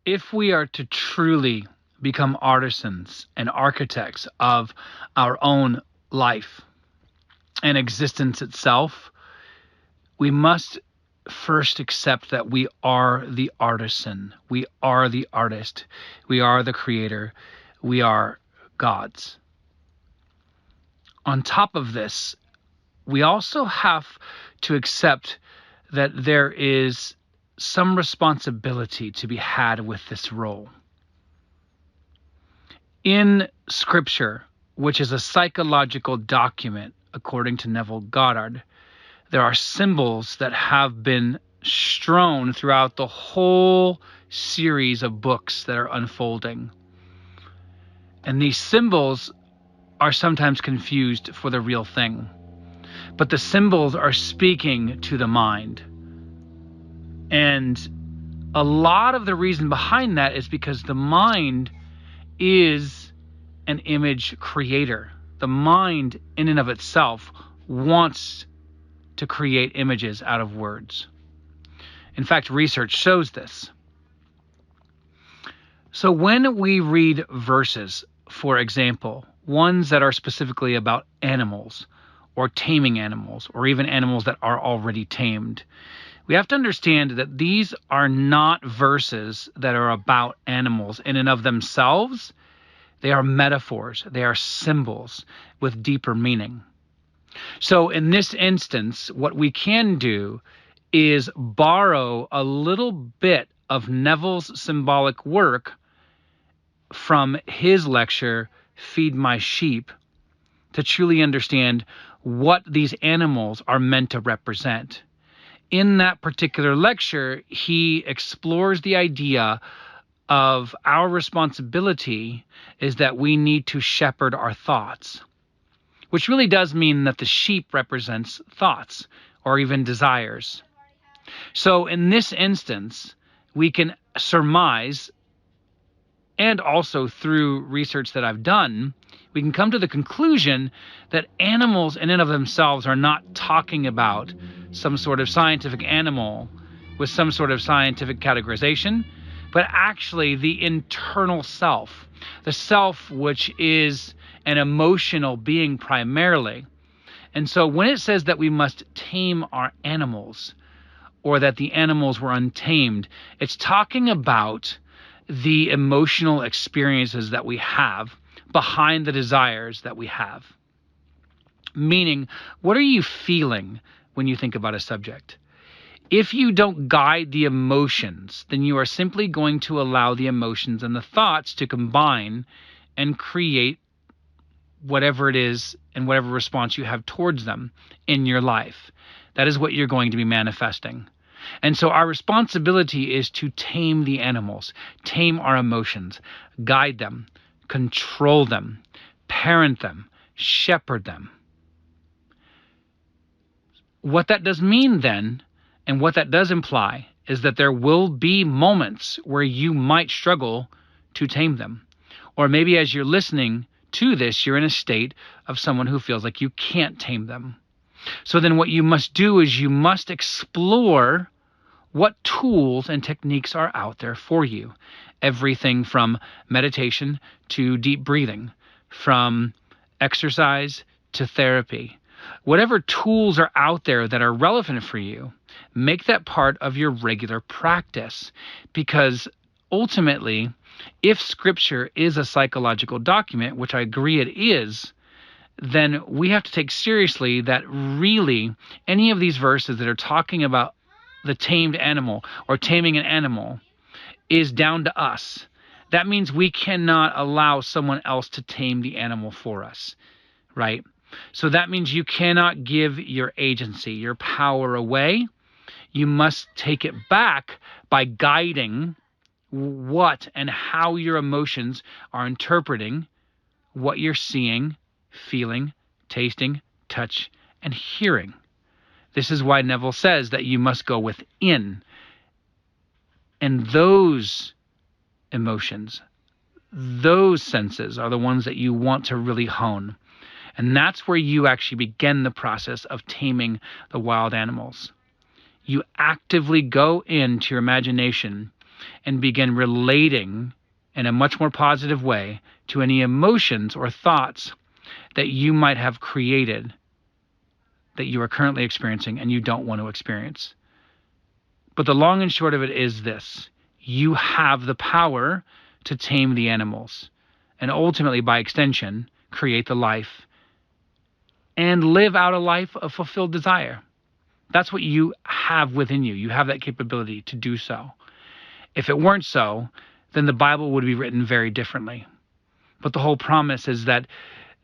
If we are to truly become artisans and architects of our own life and existence itself, we must first accept that we are the artisan, we are the artist, we are the creator, we are gods. On top of this, we also have to accept that there is some responsibility to be had with this role. In Scripture, which is a psychological document, according to Neville Goddard, there are symbols that have been strewn throughout the whole series of books that are unfolding. And these symbols are sometimes confused for the real thing. But the symbols are speaking to the mind. And a lot of the reason behind that is because the mind is an image creator. The mind, in and of itself, wants to create images out of words. In fact, research shows this. So when we read verses, for example, ones that are specifically about animals, or taming animals, or even animals that are already tamed, we have to understand that these are not verses that are about animals in and of themselves. They are metaphors. They are symbols with deeper meaning. So in this instance, what we can do is borrow a little bit of Neville's symbolic work from his lecture, Feed My Sheep, to truly understand what these animals are meant to represent. In that particular lecture, he explores the idea of our responsibility is that we need to shepherd our thoughts, which really does mean that the sheep represents thoughts or even desires. So in this instance, we can surmise, and also through research that I've done, we can come to the conclusion that animals in and of themselves are not talking about some sort of scientific animal with some sort of scientific categorization, but actually the internal self, the self which is an emotional being primarily. And so when it says that we must tame our animals, or that the animals were untamed, it's talking about the emotional experiences that we have behind the desires that we have. Meaning, what are you feeling when you think about a subject? If you don't guide the emotions, then you are simply going to allow the emotions and the thoughts to combine and create whatever it is and whatever response you have towards them in your life. That is what you're going to be manifesting. And so our responsibility is to tame the animals, tame our emotions, guide them, control them, parent them, shepherd them. What that does mean then, and what that does imply, is that there will be moments where you might struggle to tame them. Or maybe as you're listening to this, you're in a state of someone who feels like you can't tame them. So then what you must do is you must explore what tools and techniques are out there for you. Everything from meditation to deep breathing, from exercise to therapy. Whatever tools are out there that are relevant for you, make that part of your regular practice. Because ultimately, if Scripture is a psychological document, which I agree it is, then we have to take seriously that really any of these verses that are talking about the tamed animal or taming an animal is down to us. That means we cannot allow someone else to tame the animal for us, right? So that means you cannot give your agency, your power away. You must take it back by guiding what and how your emotions are interpreting what you're seeing, feeling, tasting, touch, and hearing. This is why Neville says that you must go within. And those emotions, those senses are the ones that you want to really hone. And that's where you actually begin the process of taming the wild animals. You actively go into your imagination and begin relating in a much more positive way to any emotions or thoughts that you might have created that you are currently experiencing and you don't want to experience. But the long and short of it is this: you have the power to tame the animals and ultimately, by extension, create the life and live out a life of fulfilled desire. That's what you have within you. You have that capability to do so. If it weren't so, then the Bible would be written very differently. But the whole promise is that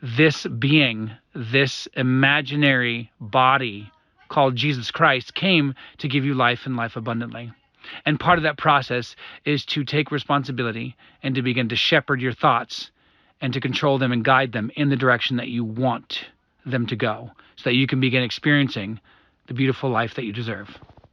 this being, this imaginary body called Jesus Christ, came to give you life and life abundantly. And part of that process is to take responsibility and to begin to shepherd your thoughts and to control them and guide them in the direction that you want them to go, so that you can begin experiencing the beautiful life that you deserve.